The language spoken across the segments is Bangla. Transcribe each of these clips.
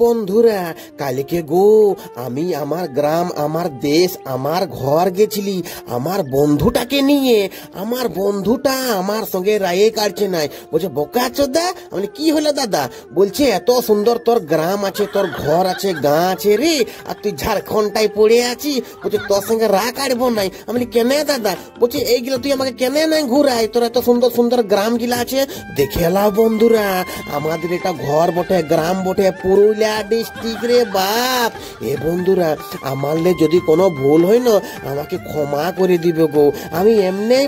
বন্ধুরা কালকে গো আমি আমার গ্রাম আমার দেশ আমার ঘর গেছিলি আমার বন্ধুটাকে নিয়ে। আমার বন্ধুটা আমার সঙ্গে রায়ে কাটছে নাই, বলছে বোকা চোদা। আমি কি হলো দাদা? বলছে এত সুন্দর তোর গ্রাম আছে, তোর ঘর আছে, গাঁ আছে রে, আর তুই ঝাড়খণ্ডটাই পড়ে আছি, বলছে তোর সঙ্গে রা কাটবো নাই। আমি কেনে দাদা? বলছে এইগুলো তুই আমাকে কেনে নাই ঘুরাই, তোর এত সুন্দর সুন্দর গ্রাম গিলা আছে দেখে লাও। বন্ধুরা আমাদের এটা ঘর বটে, গ্রাম বটে, পুরুলিয়া ডিস্ট্রিক্ট রে বাপ। এ বন্ধুরা আমারলে যদি কোনো ভুল হয় না আমাকে ক্ষমা করে দিবে গো, আমি এমনেই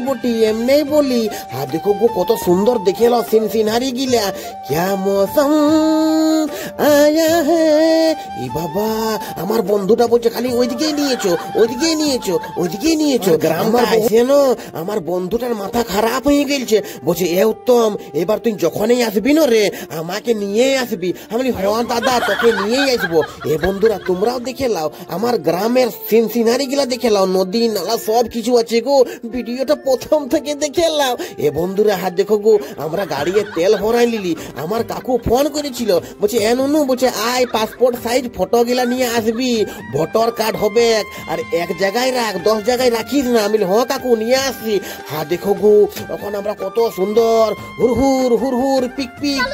বলি। হ্যাঁ দেখো গো কত সুন্দর দেখে লো সিনহারি গিলা, ক্যা মৌসম আয়া হে। এই বাবা আমার বন্ধুটা বলছে খালি ওইদিকেই নিয়েছো গ্রাম আইসে না। আমার বন্ধুটার মাথা খারাপ হয়ে গেছে, বলছে এ উত্তম এবার তুই যখনই আসবি না রে আমাকে নিয়েই আসবি। আমি হ্যাঁ দাদা তোকে নিয়েই আসবো। এ বন্ধুরা তোমরাও দেখে লাও আমার গ্রামের সিনারি গুলা দেখে লাও, নদী নালা সব কিছু আছে গো, ভিডিওটা প্রথম থেকে দেখে লাও। এ বন্ধুরা হাত দেখো গো আমরা গাড়িতে তেল ভরাই লিলি। আমার কাকু ফোন করেছিল, বলছে এ নুনু, বলছে আয় পাসপোর্ট সাইজ ফটো গিলা নিয়ে আসবি, ভোটার কার্ড হবে আর এক জায়গায় রাখ, 10 জায়গায় রাখিস না। আমি হ্যাঁ কাকু নিয়ে আসছি। হ্যাঁ দেখো গো এখন আমরা কত সুন্দর হুর পিক পিক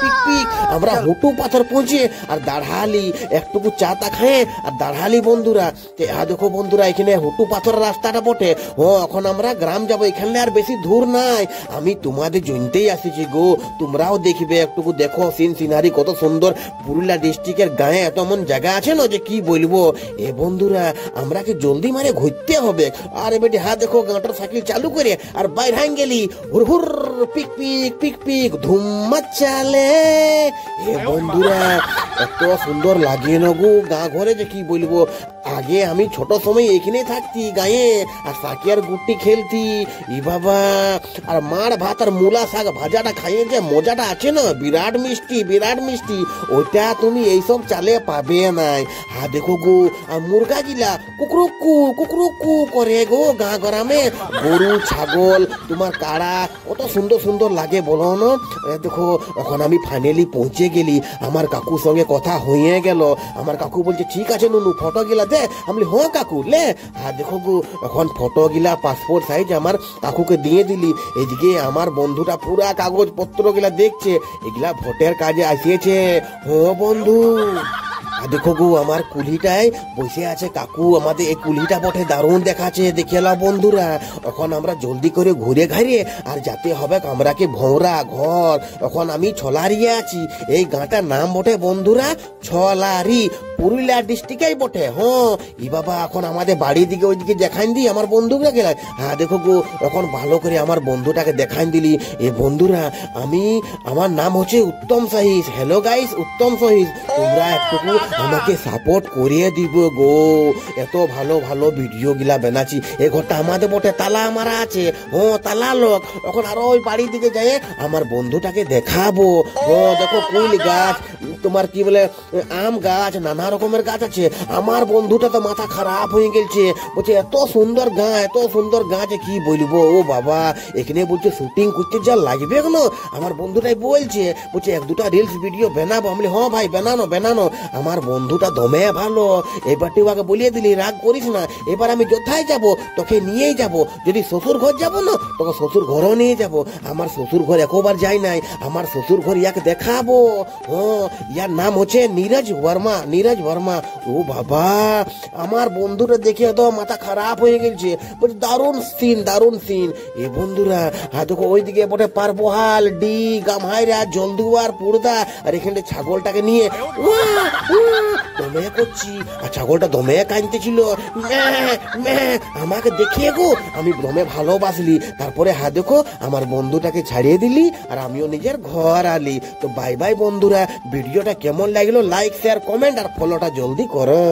আমরা হুটু পাথর পৌঁছে আর দাঁড়ালি একটুকু চা তা খায় আর দাঁড়ালি বন্ধুরা। হ্যাঁ দেখো বন্ধুরা এখানে হুটু পাথর রাস্তাটা বটে। এখন আমরা গ্রাম যাবো, এখানে আর বেশি দূর নাই। আমি তোমাদের জন্যতেই আসিছি গো, তোমরাও দেখবে একটুকু দেখো সিনারি কত সুন্দর। পুরুলিয়া ডিস্ট্রিক্টের গায়ে এত এমন জায়গা আছে না যে কি বলবো। এ বন্ধুরা আমরা কি জলদি মারে ঘুরতে হবে। আর বেটি হ্যাঁ দেখো মোটর সাইকেল চালু করে আর বাইরে হাই গেলি হুর পিক পিক ধুম চালে। এ বন্ধুরা এত সুন্দর লাগে না গো গা ঘরে যে কি বলবো। আগে আমি ছোট সময় এখানেই থাকতি গায়ে আর সাকিয়ার গুটি খেলতি। ই বাবা আর মার ভাত আর মূলা শাক ভাজাটা খাইয়ে যে মজাটা আছে না বিরাট মিষ্টি, ওইটা তুমি এইসব চালে পাবে নাই। হ্যাঁ দেখো গো আর মুরগা গিলা কুকুরুকু করে গো গা গ্রামে, গরু ছাগল তোমার কাড়া কত সুন্দর লাগে বলো না। দেখো এখন আমি ফাইনালি পৌঁছে গেলি, আমার কাকুর সঙ্গে কথা হয়ে গেল। আমার কাকু বলছে ঠিক আছে নুনু ফটো গিলা দে। আমি হ্যাঁ কাকু লে। হ্যাঁ দেখো গো এখন ফটো গিলা পাসপোর্ট সাইজ আমার কাকুকে দিয়ে দিলি। এদিকে আমার বন্ধুটা পুরা কাগজ পত্র গিলা দেখছে, এগুলা ভোটের কাজে আসিয়েছে। হ্যাঁ বন্ধু দেখো গো আমার কুলিটায় বসে আছে কাকু, আমাদের এই কুলিটা বটে দারুণ দেখাচ্ছে দেখে এলাম বন্ধুরা। এখন আমরা জলদি করে ঘুরে আর যেতে হবে আমরাকে ভৌরা ঘর। এখন আমি ছলারিয়ে আছি, এই গাঁটার নাম বটে বন্ধুরা ছলারি, পুরুলিয়া ডিস্ট্রিক্টেই বটে। হ্যাঁ ই বাবা এখন আমাদের বাড়ির দিকে ওইদিকে দেখান দি আমার বন্ধুকে গেলাম। হ্যাঁ দেখো গো এখন ভালো করে আমার বন্ধুটাকে দেখান দিলি। এ বন্ধুরা আমার নাম হচ্ছে উত্তম সহিস। হ্যালো গাইস উত্তম সহিস, তোমরা একটুকু আমাকে সাপোর্ট করিয়ে দিব গো, এত ভালো ভিডিও গিলা বানাচ্ছি। এই ঘরটা আমাদের বটে তালা মারা আছে। তালা লোক এখন আরো ওই বাড়ির দিকে যাই আমার বন্ধুটাকে দেখাবো। দেখো কুল গাছ তোমার কি বলে আম গাছ নানা রকমের গাছ আছে। আমার বন্ধুটা তো মাথা খারাপ হয়ে গেছে, বলছে এত সুন্দর গাছ কি বলবো। ও বাবা এখানে বলছে শুটিং করতে যা লাগবে কেন। আমার বন্ধুটাই বলছে 1-2টা রিলস ভিডিও বানাবো। আমি হ্যাঁ ভাই বানানো। আমার বন্ধুটা দমে ভালো, এবার তুই ওকে বলিয়ে দিলি রাগ করিস না। এবার আমি কোথায় যাব তোকে নিয়েই যাব, যদি শ্বশুর ঘর যাব না তোকে শ্বশুর ঘরও নিয়ে যাব। আমার শ্বশুর ঘর একবার যাই নাই, আমার শ্বশুর ঘর ইয়াকে দেখাবো। ইয়ার নাম হচ্ছে নীরজ বর্মা। ও বাবা আমার বন্ধুটা দেখে তো মাথা খারাপ হয়ে গেছে, বলছে দারুণ সিন। এ বন্ধুরা হ্যাঁ দেখো ওইদিকে বটে পারবহাল ডি গামহাইরা জলদুয়ার পুরদা, আর এখানে ছাগলটাকে নিয়ে দমে করছি আর ছাগলটা দমে কাঁদতেছিল আমাকে দেখিয়ে গো আমি দমে ভালোবাসলি। তারপরে হ্যাঁ দেখো আমার বন্ধুটাকে ছাড়িয়ে দিলি আর আমিও নিজের ঘর আলি। তো বাই বন্ধুরা, ভিডিওটা কেমন লাগলো লাইক শেয়ার কমেন্ট আর ফলোটা জলদি করো।